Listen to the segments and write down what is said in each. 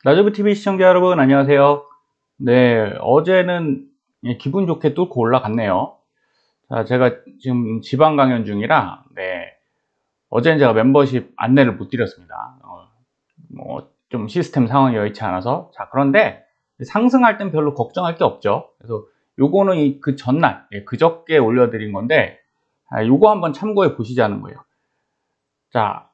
라즈브 TV 시청자 여러분 안녕하세요. 네, 어제는 기분 좋게 뚫고 올라갔네요. 자, 제가 지금 지방 강연 중이라 어제는 제가 membership 안내를 못 드렸습니다. 좀 시스템 상황이 여의치 않아서. 자, 그런데 상승할 땐 별로 걱정할 게 없죠. 그래서 요거는 그 전날, 그저께 올려드린 건데 요거 한번 참고해 보시자는 거예요. 자,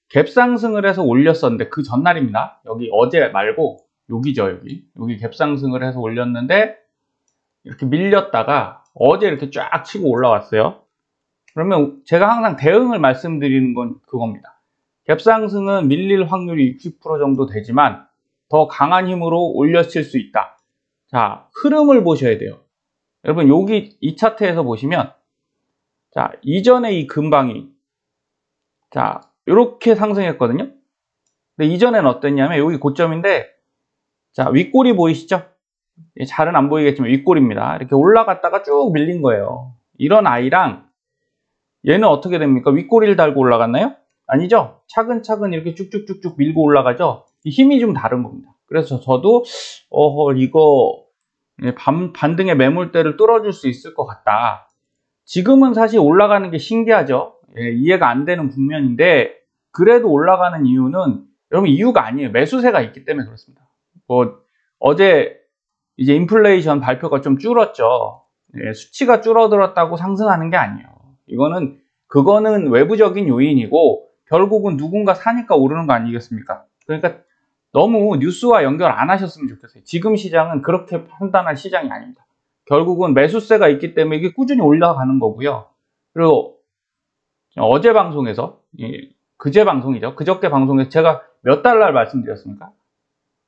갭 상승을 해서 올렸었는데 그 전날입니다. 여기 어제 말고 여기죠. 여기 갭 상승을 해서 올렸는데 이렇게 밀렸다가 어제 이렇게 쫙 치고 올라왔어요. 그러면 제가 항상 대응을 말씀드리는 건 그겁니다. 갭 상승은 밀릴 확률이 60% 정도 되지만 더 강한 힘으로 올려칠 수 있다. 자, 흐름을 보셔야 돼요. 여러분 여기 이 차트에서 보시면 자, 이전에 이 근방이 자, 이렇게 상승했거든요. 근데 이전엔 어땠냐면 여기 고점인데 자, 윗골이 보이시죠? 잘은 안 보이겠지만 윗골입니다. 이렇게 올라갔다가 쭉 밀린 거예요. 이런 아이랑 얘는 어떻게 됩니까? 윗꼬리를 달고 올라갔나요? 아니죠? 차근차근 이렇게 쭉쭉쭉쭉 밀고 올라가죠? 이 힘이 좀 다른 겁니다. 그래서 저도 이거 반등의 매물대를 뚫어줄 수 있을 것 같다. 지금은 사실 올라가는 게 신기하죠? 이해가 안 되는 국면인데 그래도 올라가는 이유는 여러분 이유가 아니에요. 매수세가 있기 때문에 그렇습니다. 어제 이제 인플레이션 발표가 좀 줄었죠. 수치가 줄어들었다고 상승하는 게 아니에요. 그거는 외부적인 요인이고 결국은 누군가 사니까 오르는 거 아니겠습니까? 그러니까 너무 뉴스와 연결 안 하셨으면 좋겠어요. 지금 시장은 그렇게 판단할 시장이 아닙니다. 결국은 매수세가 있기 때문에 이게 꾸준히 올라가는 거고요. 그리고 어제 방송에서 그제 방송이죠. 그저께 방송에서 제가 몇 달날 말씀드렸습니까?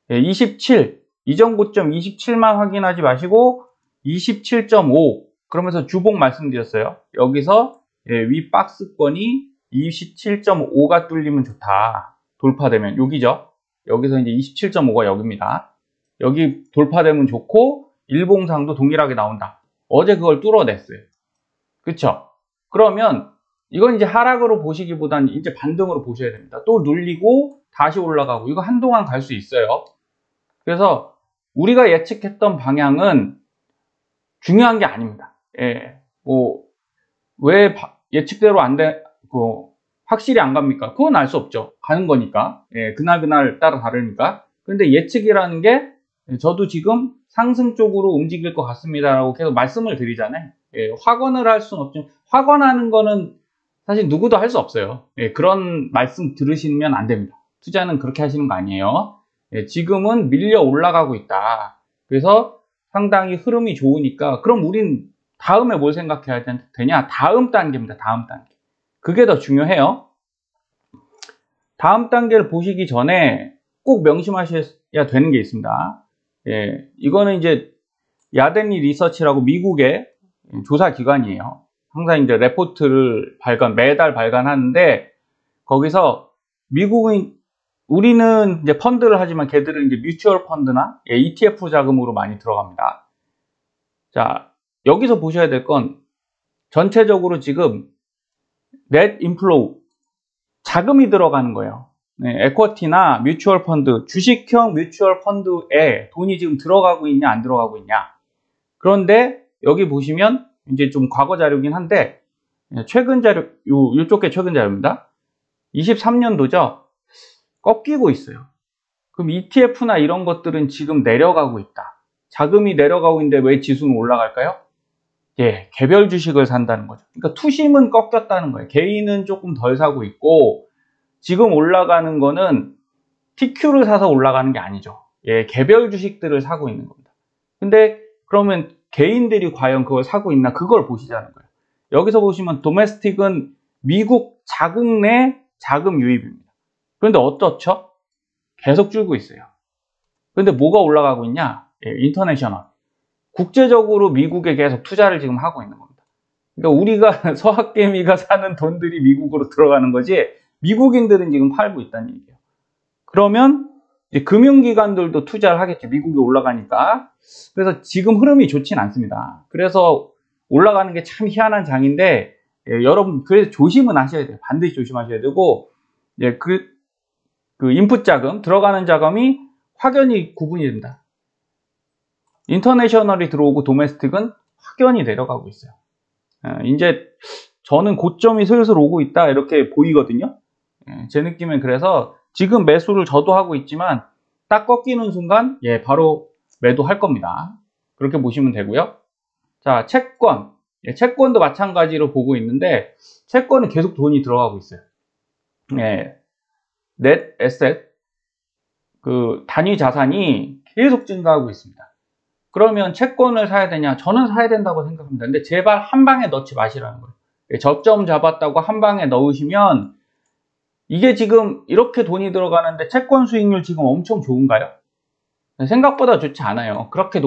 27 이전 고점 27만 확인하지 마시고 27.5 그러면서 주봉 말씀드렸어요. 여기서 위 박스권이 27.5가 뚫리면 좋다. 돌파되면 여기죠. 여기서 이제 27.5가 여기입니다. 여기 돌파되면 좋고 일봉상도 동일하게 나온다. 어제 그걸 뚫어냈어요. 그쵸? 그러면 이건 이제 하락으로 보시기보다는 이제 반등으로 보셔야 됩니다. 또 눌리고 다시 올라가고 이거 한동안 갈 수 있어요. 그래서 우리가 예측했던 방향은 중요한 게 아닙니다. 왜 예측대로 확실히 안 갑니까? 그건 알 수 없죠. 가는 거니까. 그날 따라 다르니까. 근데 예측이라는 게 저도 지금 상승 쪽으로 움직일 것 같습니다라고 계속 말씀을 드리잖아요. 확언을 할 수는 없지만 확언하는 거는 사실 누구도 할 수 없어요. 그런 말씀 들으시면 안 됩니다. 투자는 그렇게 하시는 거 아니에요. 지금은 밀려 올라가고 있다. 그래서 상당히 흐름이 좋으니까 그럼 우린 다음에 뭘 생각해야 되냐? 다음 단계입니다. 다음 단계. 그게 더 중요해요. 다음 단계를 보시기 전에 꼭 명심하셔야 되는 게 있습니다. 이거는 이제 야데니 리서치라고 미국의 조사 기관이에요. 항상 이제 레포트를 매달 발간하는데 거기서 우리는 이제 펀드를 하지만 걔들은 이제 뮤추얼 펀드나 ETF 자금으로 많이 들어갑니다. 자, 여기서 보셔야 될 건 전체적으로 지금 넷 인플로우 자금이 들어가는 거예요. 에쿼티나 뮤추얼 펀드, 주식형 뮤추얼 펀드에 돈이 지금 들어가고 있냐 안 들어가고 있냐. 그런데 여기 보시면 이제 좀 과거 자료긴 한데 최근 자료, 이쪽 게 최근 자료입니다. 23년도죠. 꺾이고 있어요. 그럼 ETF나 이런 것들은 지금 내려가고 있다. 자금이 내려가고 있는데 왜 지수는 올라갈까요? 개별 주식을 산다는 거죠. 그러니까 투심은 꺾였다는 거예요. 개인은 조금 덜 사고 있고 지금 올라가는 거는 TQ를 사서 올라가는 게 아니죠. 개별 주식들을 사고 있는 겁니다. 근데 그러면 개인들이 과연 그걸 사고 있나 그걸 보시자는 거예요. 여기서 보시면 도메스틱은 미국 자국 내 자금 유입입니다. 그런데 어떻죠? 계속 줄고 있어요. 그런데 뭐가 올라가고 있냐? 인터내셔널. 국제적으로 미국에 계속 투자를 지금 하고 있는 겁니다. 그러니까 우리가 서학개미가 사는 돈들이 미국으로 들어가는 거지 미국인들은 지금 팔고 있다는 얘기예요. 그러면 이제 금융기관들도 투자를 하겠죠. 미국이 올라가니까. 그래서 지금 흐름이 좋진 않습니다. 그래서 올라가는 게 참 희한한 장인데 여러분 그래서 조심은 하셔야 돼요. 반드시 조심하셔야 되고 그 인풋 자금, 들어가는 자금이 확연히 구분이 된다. 인터내셔널이 들어오고 도메스틱은 확연히 내려가고 있어요. 이제 저는 고점이 슬슬 오고 있다 이렇게 보이거든요. 제 느낌은 그래서 지금 매수를 저도 하고 있지만 딱 꺾이는 순간 바로 매도할 겁니다. 그렇게 보시면 되고요. 자, 채권. 채권도 마찬가지로 보고 있는데 채권은 계속 돈이 들어가고 있어요. 넷 에셋 그 단위 자산이 계속 증가하고 있습니다. 그러면 채권을 사야 되냐? 저는 사야 된다고 생각합니다. 근데 제발 한 방에 넣지 마시라는 거예요. 저점 잡았다고 한 방에 넣으시면 이게 지금 이렇게 돈이 들어가는데 채권 수익률 지금 엄청 좋은가요? 생각보다 좋지 않아요. 그렇게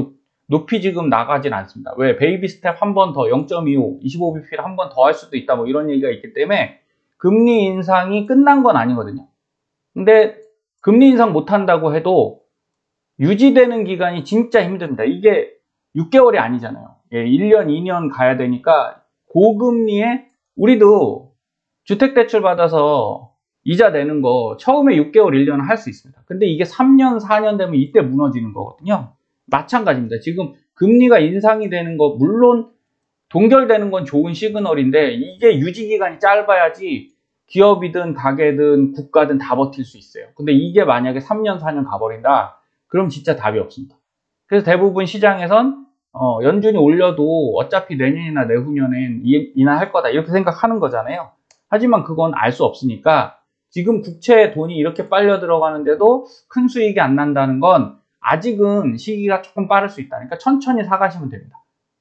높이 지금 나가진 않습니다. 왜? 베이비 스텝 한 번 더 0.25, 25bp를 한 번 더 할 수도 있다 뭐 이런 얘기가 있기 때문에 금리 인상이 끝난 건 아니거든요. 근데 금리 인상 못 한다고 해도 유지되는 기간이 진짜 힘듭니다. 이게 6개월이 아니잖아요. 1년, 2년 가야 되니까 고금리에 우리도 주택대출 받아서 이자 내는 거 처음에 6개월, 1년은 할 수 있습니다. 근데 이게 3년, 4년 되면 이때 무너지는 거거든요. 마찬가지입니다. 지금 금리가 인상이 되는 거 물론 동결되는 건 좋은 시그널인데 이게 유지기간이 짧아야지 기업이든 가게든 국가든 다 버틸 수 있어요. 근데 이게 만약에 3년, 4년 가버린다? 그럼 진짜 답이 없습니다. 그래서 대부분 시장에선 연준이 올려도 어차피 내년이나 내후년엔 인하할 거다 이렇게 생각하는 거잖아요. 하지만 그건 알 수 없으니까 지금 국채에 돈이 이렇게 빨려 들어가는데도 큰 수익이 안 난다는 건 아직은 시기가 조금 빠를 수 있다. 그러니까 천천히 사가시면 됩니다.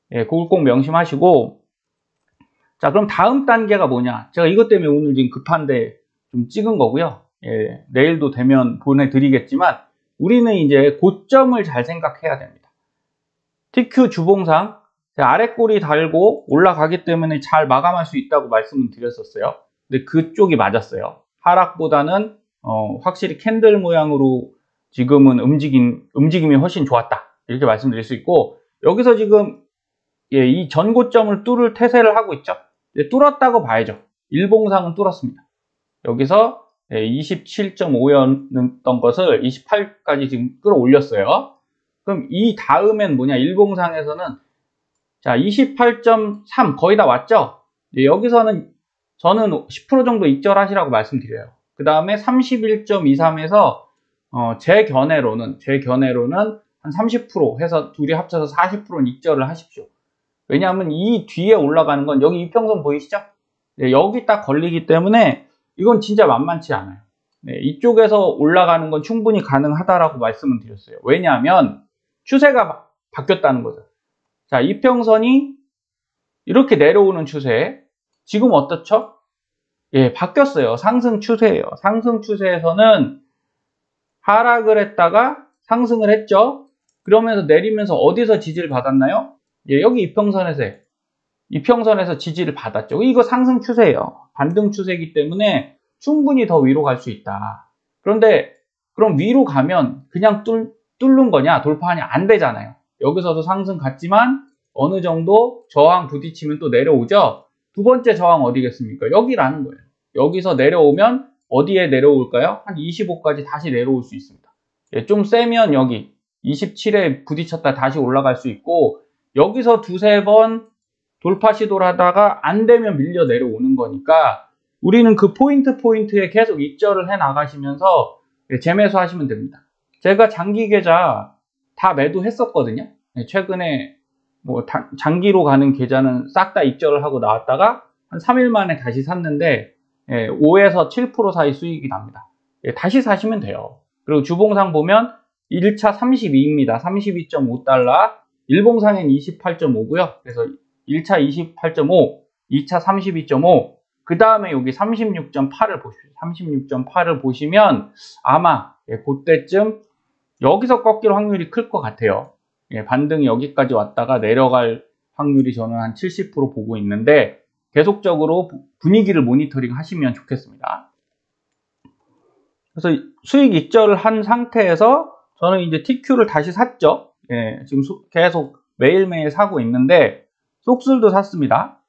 그걸 꼭 명심하시고 자, 그럼 다음 단계가 뭐냐? 제가 이것 때문에 오늘 지금 급한데 좀 찍은 거고요. 내일도 되면 보내드리겠지만 우리는 이제 고점을 잘 생각해야 됩니다. TQ 주봉상 아래 꼬리 달고 올라가기 때문에 잘 마감할 수 있다고 말씀을 드렸었어요. 근데 그쪽이 맞았어요. 하락보다는 확실히 캔들 모양으로 지금은 움직임이 훨씬 좋았다. 이렇게 말씀드릴 수 있고 여기서 지금 이 전고점을 뚫을 태세를 하고 있죠. 뚫었다고 봐야죠. 일봉상은 뚫었습니다. 여기서 27.5였던 것을 28까지 지금 끌어올렸어요. 그럼 이 다음엔 뭐냐? 일봉상에서는 자 28.3 거의 다 왔죠? 여기서는 저는 10% 정도 익절하시라고 말씀드려요. 그 다음에 31.23에서 제 견해로는 한 30% 해서 둘이 합쳐서 40%는 익절을 하십시오. 왜냐하면 이 뒤에 올라가는 건 여기 이평선 보이시죠? 여기 딱 걸리기 때문에 이건 진짜 만만치 않아요. 이쪽에서 올라가는 건 충분히 가능하다라고 말씀을 드렸어요. 왜냐하면 추세가 바뀌었다는 거죠. 자, 이평선이 이렇게 내려오는 추세 지금 어떻죠? 바뀌었어요. 상승 추세예요. 상승 추세에서는 하락을 했다가 상승을 했죠. 그러면서 내리면서 어디서 지지를 받았나요? 여기 이평선에서 지지를 받았죠. 이거 상승 추세예요. 반등 추세이기 때문에 충분히 더 위로 갈 수 있다. 그런데 그럼 위로 가면 그냥 뚫는 거냐? 돌파하냐? 안 되잖아요. 여기서도 상승 갔지만 어느 정도 저항 부딪히면 또 내려오죠. 두 번째 저항 어디겠습니까? 여기라는 거예요. 여기서 내려오면 어디에 내려올까요? 한 25까지 다시 내려올 수 있습니다. 좀 세면 여기 27에 부딪혔다 다시 올라갈 수 있고 여기서 두세 번 돌파 시도를 하다가 안 되면 밀려 내려오는 거니까 우리는 그 포인트에 계속 익절을 해 나가시면서 재매수 하시면 됩니다. 제가 장기 계좌 다 매도했었거든요. 최근에 뭐 장기로 가는 계좌는 싹 다 익절을 하고 나왔다가 한 3일 만에 다시 샀는데 5에서 7% 사이 수익이 납니다. 다시 사시면 돼요. 그리고 주봉상 보면 1차 32입니다. 32.5달러, 일봉상엔 28.5고요. 그래서 1차 28.5, 2차 32.5, 그 다음에 여기 36.8을 보십시오. 36.8을 보시면 아마 그때쯤 여기서 꺾일 확률이 클 것 같아요. 반등이 여기까지 왔다가 내려갈 확률이 저는 한 70% 보고 있는데 계속적으로 분위기를 모니터링 하시면 좋겠습니다. 그래서 수익 익절을 한 상태에서 저는 이제 TQ를 다시 샀죠. 지금 계속 매일매일 사고 있는데 속술도 샀습니다.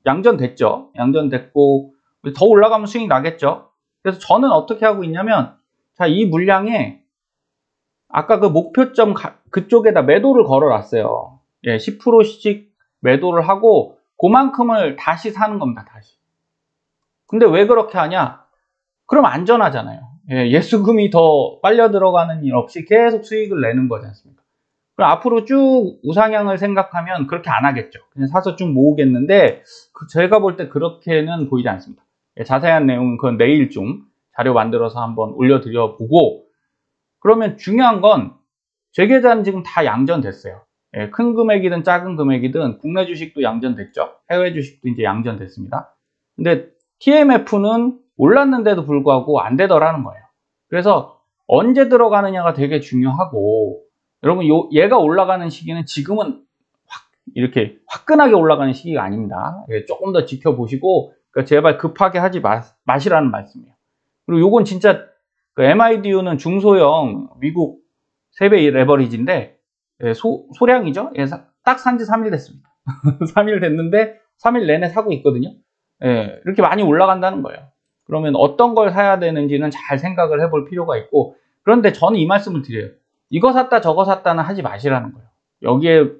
양전됐죠. 양전됐고 더 올라가면 수익 나겠죠. 그래서 저는 어떻게 하고 있냐면 자, 이 물량에 아까 그 목표점 그쪽에다 매도를 걸어 놨어요. 예, 10%씩 매도를 하고 그만큼을 다시 사는 겁니다. 다시. 근데 왜 그렇게 하냐? 그럼 안전하잖아요. 예, 예수금이 더 빨려 들어가는 일 없이 계속 수익을 내는 거지 않습니까? 그럼 앞으로 쭉 우상향을 생각하면 그렇게 안 하겠죠. 그냥 사서 쭉 모으겠는데 제가 볼 때 그렇게는 보이지 않습니다. 예, 자세한 내용은 그건 내일 좀 자료 만들어서 한번 올려드려 보고, 그러면 중요한 건 제 계좌는 지금 다 양전됐어요. 예, 큰 금액이든 작은 금액이든 국내 주식도 양전됐죠. 해외 주식도 이제 양전됐습니다. 근데 TMF는 올랐는데도 불구하고 안 되더라는 거예요. 그래서 언제 들어가느냐가 되게 중요하고, 여러분 얘가 올라가는 시기는 지금은 이렇게 화끈하게 올라가는 시기가 아닙니다. 예, 조금 더 지켜보시고, 그러니까 제발 급하게 하지 마시라는 말씀이에요. 그리고 요건 진짜 그 MIDU는 중소형 미국 세배 레버리지인데, 예, 소량이죠. 예, 딱 산지 3일 됐습니다. 3일 됐는데 3일 내내 사고 있거든요. 예, 이렇게 많이 올라간다는 거예요. 그러면 어떤 걸 사야 되는지는 잘 생각을 해볼 필요가 있고, 그런데 저는 이 말씀을 드려요. 이거 샀다 저거 샀다는 하지 마시라는 거예요. 여기에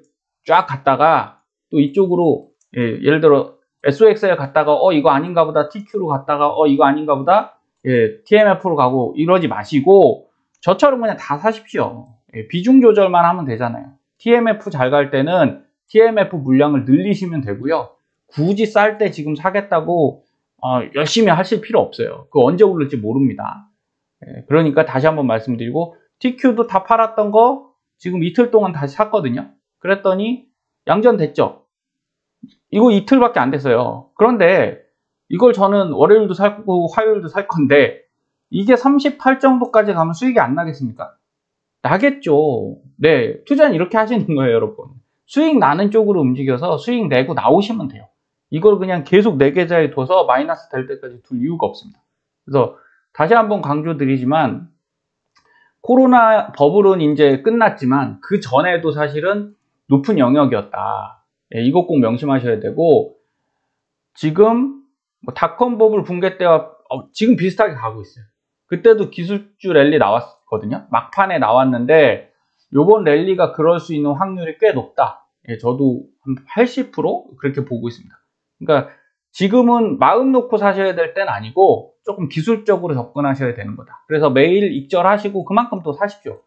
쫙 갔다가 또 이쪽으로, 예, 예를 들어 SOX에 갔다가 이거 아닌가 보다, TQ로 갔다가 이거 아닌가 보다, 예, TMF로 가고 이러지 마시고 저처럼 그냥 다 사십시오. 예, 비중 조절만 하면 되잖아요. TMF 잘 갈 때는 TMF 물량을 늘리시면 되고요. 굳이 쌀 때 지금 사겠다고 열심히 하실 필요 없어요. 그거 언제 오를지 모릅니다. 예, 그러니까 다시 한번 말씀드리고, TQ도 다 팔았던 거 지금 이틀 동안 다시 샀거든요. 그랬더니 양전됐죠. 이거 이틀밖에 안 됐어요. 그런데 이걸 저는 월요일도 살 거고 화요일도 살 건데, 이게 38 정도까지 가면 수익이 안 나겠습니까? 나겠죠. 네, 투자는 이렇게 하시는 거예요, 여러분. 수익 나는 쪽으로 움직여서 수익 내고 나오시면 돼요. 이걸 그냥 계속 내 계좌에 둬서 마이너스 될 때까지 둘 이유가 없습니다. 그래서 다시 한번 강조드리지만, 코로나 버블은 이제 끝났지만 그 전에도 사실은 높은 영역이었다. 예, 이것 꼭 명심하셔야 되고, 지금 닷컴 버블 붕괴 때와 지금 비슷하게 가고 있어요. 그때도 기술주 랠리 나왔거든요. 막판에 나왔는데 요번 랠리가 그럴 수 있는 확률이 꽤 높다. 예, 저도 한 80% 그렇게 보고 있습니다. 그러니까 지금은 마음 놓고 사셔야 될 때는 아니고 조금 기술적으로 접근하셔야 되는 거다. 그래서 매일 익절하시고 그만큼 또 사십시오.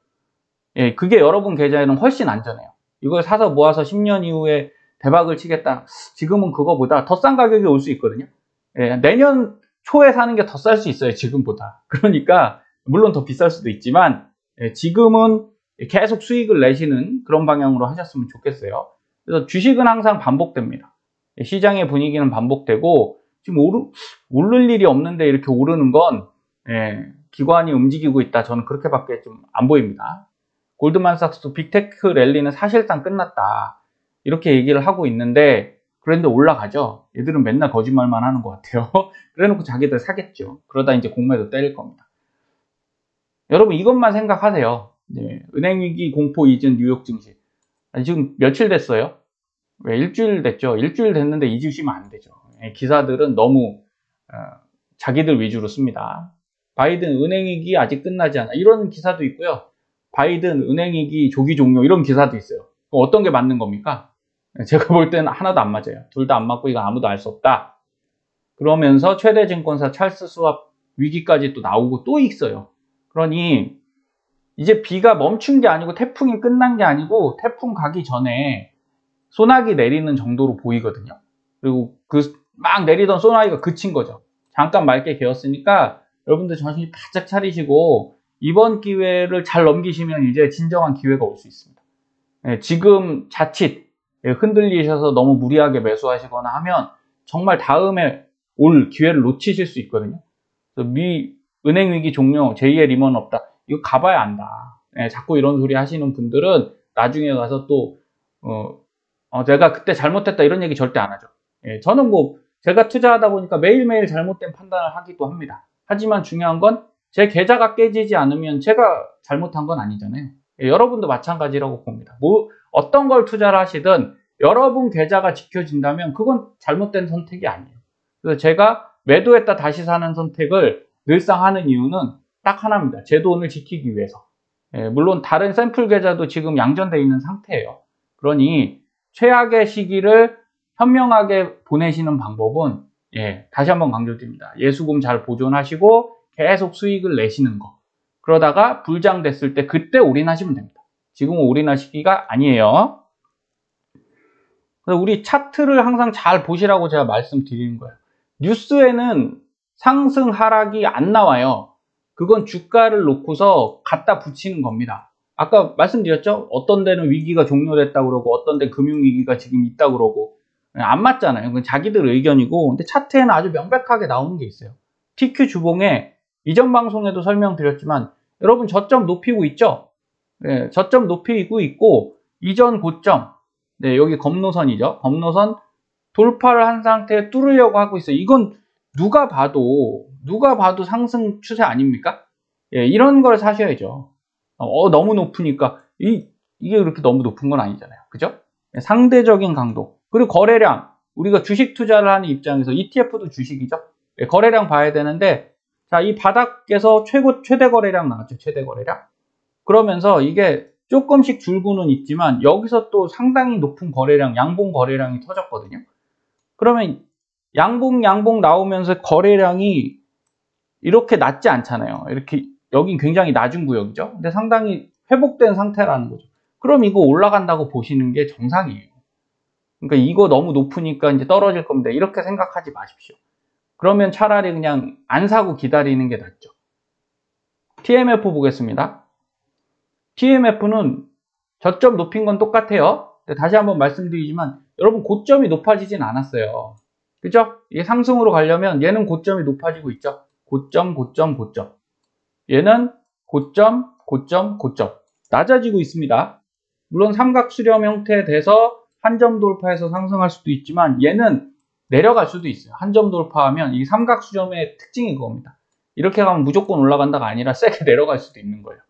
예, 그게 여러분 계좌에는 훨씬 안전해요. 이걸 사서 모아서 10년 이후에 대박을 치겠다. 지금은 그거보다 더 싼 가격이 올 수 있거든요. 예, 내년 초에 사는 게 더 쌀 수 있어요, 지금보다. 그러니까 물론 더 비쌀 수도 있지만, 예, 지금은 계속 수익을 내시는 그런 방향으로 하셨으면 좋겠어요. 그래서 주식은 항상 반복됩니다. 예, 시장의 분위기는 반복되고, 지금 오를 일이 없는데 이렇게 오르는 건, 예, 기관이 움직이고 있다. 저는 그렇게밖에 좀 안 보입니다. 골드만삭스도 빅테크 랠리는 사실상 끝났다. 이렇게 얘기를 하고 있는데, 그런데 올라가죠. 얘들은 맨날 거짓말만 하는 것 같아요. 그래놓고 자기들 사겠죠. 그러다 이제 공매도 때릴 겁니다. 여러분 이것만 생각하세요. 네, 은행위기 공포 이전 뉴욕 증시. 지금 며칠 됐어요? 왜 일주일 됐죠. 일주일 됐는데 잊으시면 안 되죠. 기사들은 너무 자기들 위주로 씁니다. 바이든 은행위기 아직 끝나지 않아, 이런 기사도 있고요. 바이든 은행위기 조기 종료, 이런 기사도 있어요. 그럼 어떤 게 맞는 겁니까? 제가 볼 때는 하나도 안 맞아요. 둘 다 안 맞고 이거 아무도 알 수 없다. 그러면서 최대 증권사 찰스 스왑 위기까지 또 나오고 또 있어요. 그러니 이제 비가 멈춘 게 아니고 태풍이 끝난 게 아니고 태풍 가기 전에 소나기 내리는 정도로 보이거든요. 그리고 그 막 내리던 소나기가 그친 거죠. 잠깐 맑게 개었으니까 여러분들 정신 바짝 차리시고 이번 기회를 잘 넘기시면 이제 진정한 기회가 올 수 있습니다. 예, 지금 자칫 흔들리셔서 너무 무리하게 매수하시거나 하면 정말 다음에 올 기회를 놓치실 수 있거든요. 그래서 미 은행 위기 종료, 제2의 리먼 없다. 이거 가봐야 안다. 예, 자꾸 이런 소리 하시는 분들은 나중에 가서 또 내가 그때 잘못했다 이런 얘기 절대 안 하죠. 예, 저는 뭐 제가 투자하다 보니까 매일매일 잘못된 판단을 하기도 합니다. 하지만 중요한 건 제 계좌가 깨지지 않으면 제가 잘못한 건 아니잖아요. 예, 여러분도 마찬가지라고 봅니다. 뭐 어떤 걸 투자를 하시든 여러분 계좌가 지켜진다면 그건 잘못된 선택이 아니에요. 그래서 제가 매도했다 다시 사는 선택을 늘상 하는 이유는 딱 하나입니다. 제 돈을 지키기 위해서. 물론 다른 샘플 계좌도 지금 양전되어 있는 상태예요. 그러니 최악의 시기를 현명하게 보내시는 방법은 다시 한번 강조드립니다. 예수금 잘 보존하시고 계속 수익을 내시는 거. 그러다가 불장됐을 때 그때 올인하시면 됩니다. 지금은 올인할 시기가 아니에요. 그래서 우리 차트를 항상 잘 보시라고 제가 말씀드리는 거예요. 뉴스에는 상승 하락이 안 나와요. 그건 주가를 놓고서 갖다 붙이는 겁니다. 아까 말씀드렸죠? 어떤 데는 위기가 종료됐다고 그러고 어떤 데 금융위기가 지금 있다고 그러고 안 맞잖아요. 그건 자기들 의견이고. 근데 차트에는 아주 명백하게 나오는 게 있어요. TQ 주봉에 이전 방송에도 설명드렸지만 여러분 저점 높이고 있죠? 저점 높이고 있고 이전 고점 여기 검노선이죠. 검노선 돌파를 한 상태에 뚫으려고 하고 있어요. 이건 누가 봐도 상승 추세 아닙니까? 이런 걸 사셔야죠. 너무 높으니까 이게 그렇게 너무 높은 건 아니잖아요. 그죠? 상대적인 강도. 그리고 거래량. 우리가 주식 투자를 하는 입장에서 ETF도 주식이죠. 거래량 봐야 되는데 자, 이 바닥에서 최대 거래량 나왔죠. 최대 거래량. 그러면서 이게 조금씩 줄고는 있지만 여기서 또 상당히 높은 거래량, 양봉 거래량이 터졌거든요. 그러면 양봉 나오면서 거래량이 이렇게 낮지 않잖아요. 이렇게 여긴 굉장히 낮은 구역이죠. 근데 상당히 회복된 상태라는 거죠. 그럼 이거 올라간다고 보시는 게 정상이에요. 그러니까 이거 너무 높으니까 이제 떨어질 겁니다. 이렇게 생각하지 마십시오. 그러면 차라리 그냥 안 사고 기다리는 게 낫죠. TMF 보겠습니다. TMF는 저점 높인 건 똑같아요. 다시 한번 말씀드리지만 여러분 고점이 높아지진 않았어요. 그죠? 이게 상승으로 가려면 얘는 고점이 높아지고 있죠. 고점. 얘는 고점. 낮아지고 있습니다. 물론 삼각 수렴 형태에 돼서 한 점 돌파해서 상승할 수도 있지만 얘는 내려갈 수도 있어요. 한 점 돌파하면 이 삼각 수렴의 특징이 그겁니다. 이렇게 가면 무조건 올라간다가 아니라 세게 내려갈 수도 있는 거예요.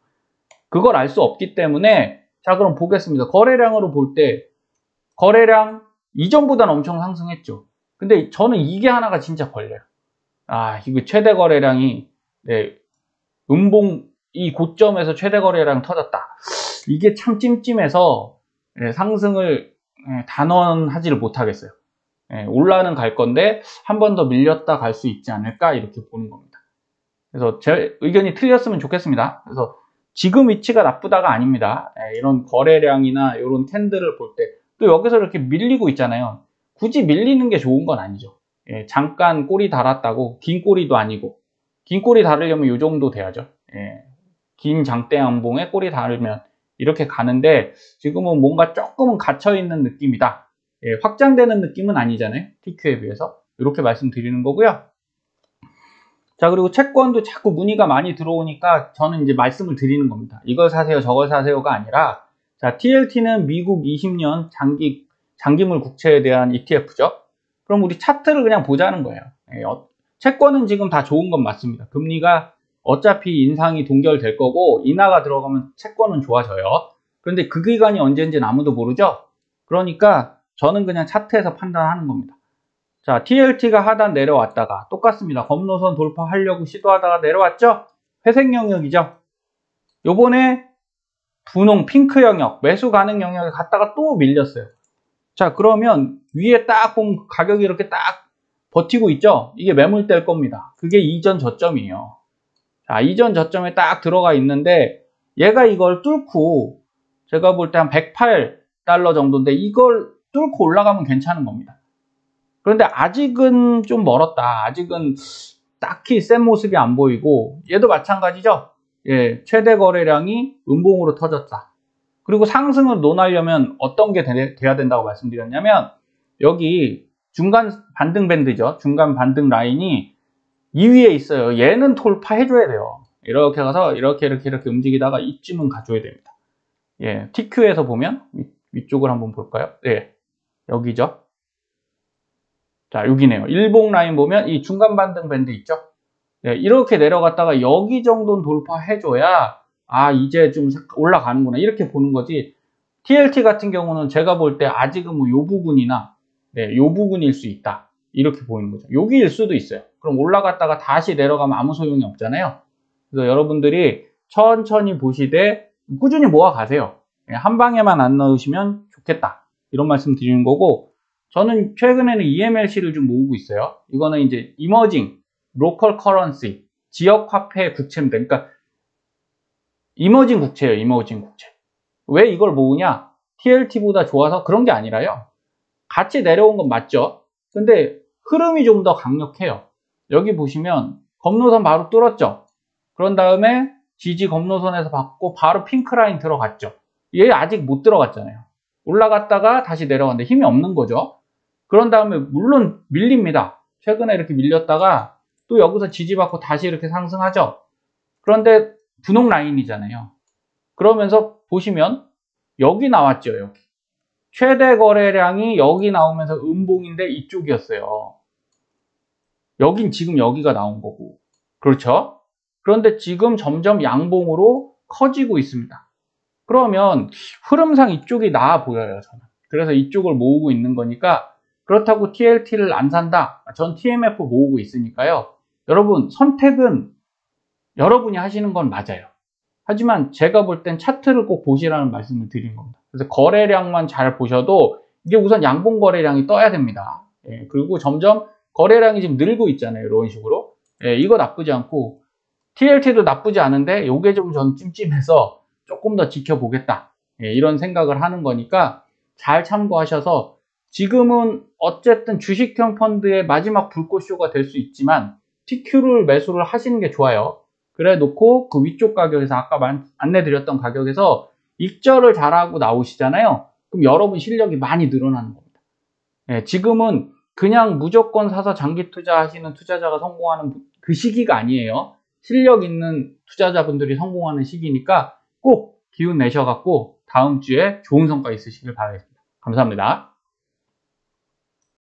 그걸 알 수 없기 때문에 자 그럼 보겠습니다. 거래량으로 볼 때 거래량 이전보다는 엄청 상승했죠. 근데 저는 이게 하나가 진짜 걸려요. 이거 최대 거래량이 음봉 이 고점에서 최대 거래량 터졌다. 이게 참 찜찜해서 상승을 단언하지를 못하겠어요. 올라는 갈 건데 한 번 더 밀렸다 갈 수 있지 않을까 이렇게 보는 겁니다. 그래서 제 의견이 틀렸으면 좋겠습니다. 그래서 지금 위치가 나쁘다가 아닙니다. 이런 거래량이나 이런 캔들을 볼 때 또 여기서 이렇게 밀리고 있잖아요. 굳이 밀리는 게 좋은 건 아니죠. 잠깐 꼬리 달았다고 긴 꼬리도 아니고 긴 꼬리 달으려면 이 정도 돼야죠. 긴 장대 양봉에 꼬리 달으면 이렇게 가는데 지금은 뭔가 조금은 갇혀있는 느낌이다. 확장되는 느낌은 아니잖아요. TQ에 비해서. 이렇게 말씀드리는 거고요. 자, 그리고 채권도 자꾸 문의가 많이 들어오니까 저는 이제 말씀을 드리는 겁니다. 이걸 사세요, 저걸 사세요가 아니라 자, TLT는 미국 20년 장기물 국채에 대한 ETF죠. 그럼 우리 차트를 그냥 보자는 거예요. 채권은 지금 다 좋은 건 맞습니다. 금리가 어차피 인상이 동결될 거고 인하가 들어가면 채권은 좋아져요. 그런데 그 기간이 언제인지는 아무도 모르죠. 그러니까 저는 그냥 차트에서 판단하는 겁니다. 자, TLT가 하단 내려왔다가 똑같습니다. 검노선 돌파하려고 시도하다가 내려왔죠? 회색 영역이죠. 요번에 분홍 핑크 영역, 매수 가능 영역에 갔다가 또 밀렸어요. 자, 그러면 위에 딱 보면 가격이 이렇게 딱 버티고 있죠? 이게 매물대일 겁니다. 그게 이전 저점이에요. 자, 이전 저점에 딱 들어가 있는데 얘가 이걸 뚫고 제가 볼 때 한 108달러 정도인데 이걸 뚫고 올라가면 괜찮은 겁니다. 그런데 아직은 좀 멀었다. 아직은 딱히 센 모습이 안 보이고 얘도 마찬가지죠. 최대 거래량이 음봉으로 터졌다. 그리고 상승을 논하려면 어떤 게 돼야 된다고 말씀드렸냐면 여기 중간 반등 밴드죠. 중간 반등 라인이 2위에 있어요. 얘는 돌파해줘야 돼요. 이렇게 가서 이렇게 움직이다가 이쯤은 가줘야 됩니다. TQ에서 보면 위쪽을 한번 볼까요? 여기죠. 자, 여기네요. 일봉 라인 보면 이 중간 반등 밴드 있죠? 이렇게 내려갔다가 여기 정도는 돌파해줘야 이제 좀 올라가는구나 이렇게 보는 거지. TLT 같은 경우는 제가 볼 때 아직은 뭐 요 부분이나 요 부분일 수 있다 이렇게 보이는 거죠. 여기일 수도 있어요. 그럼 올라갔다가 다시 내려가면 아무 소용이 없잖아요. 그래서 여러분들이 천천히 보시되 꾸준히 모아 가세요. 한 방에만 안 넣으시면 좋겠다, 이런 말씀 드리는 거고, 저는 최근에는 EMLC를 좀 모으고 있어요. 이거는 이제 이머징 로컬 커런시, 지역 화폐 국채입니다. 그러니까 이머징 국채예요. 이머징 국채. 왜 이걸 모으냐? TLT보다 좋아서 그런 게 아니라요, 같이 내려온 건 맞죠? 근데 흐름이 좀 더 강력해요. 여기 보시면 검노선 바로 뚫었죠. 그런 다음에 지지 검노선에서 받고 바로 핑크라인 들어갔죠. 얘 아직 못 들어갔잖아요. 올라갔다가 다시 내려갔는데 힘이 없는 거죠. 그런 다음에 물론 밀립니다. 최근에 이렇게 밀렸다가 또 여기서 지지받고 다시 이렇게 상승하죠. 그런데 분홍 라인이잖아요. 그러면서 보시면 여기 나왔죠. 여기 최대 거래량이 여기 나오면서 음봉인데 이쪽이었어요. 여긴 지금 여기가 나온 거고, 그렇죠? 그런데 지금 점점 양봉으로 커지고 있습니다. 그러면 흐름상 이쪽이 나아 보여요, 저는. 그래서 이쪽을 모으고 있는 거니까. 그렇다고 TLT를 안 산다, 전 TMF 모으고 있으니까요. 여러분, 선택은 여러분이 하시는 건 맞아요. 하지만 제가 볼 땐 차트를 꼭 보시라는 말씀을 드린 겁니다. 그래서 거래량만 잘 보셔도 이게 우선 양봉 거래량이 떠야 됩니다. 그리고 점점 거래량이 지금 늘고 있잖아요. 이런 식으로. 이거 나쁘지 않고, TLT도 나쁘지 않은데 요게 좀 전 찜찜해서 조금 더 지켜보겠다, 이런 생각을 하는 거니까 잘 참고하셔서, 지금은 어쨌든 주식형 펀드의 마지막 불꽃쇼가 될 수 있지만 TQ를 매수를 하시는 게 좋아요. 그래 놓고 그 위쪽 가격에서 아까 안내드렸던 가격에서 익절을 잘하고 나오시잖아요. 그럼 여러분 실력이 많이 늘어나는 겁니다. 지금은 그냥 무조건 사서 장기 투자하시는 투자자가 성공하는 그 시기가 아니에요. 실력 있는 투자자분들이 성공하는 시기니까 꼭 기운 내셔갖고 다음 주에 좋은 성과 있으시길 바라겠습니다. 감사합니다.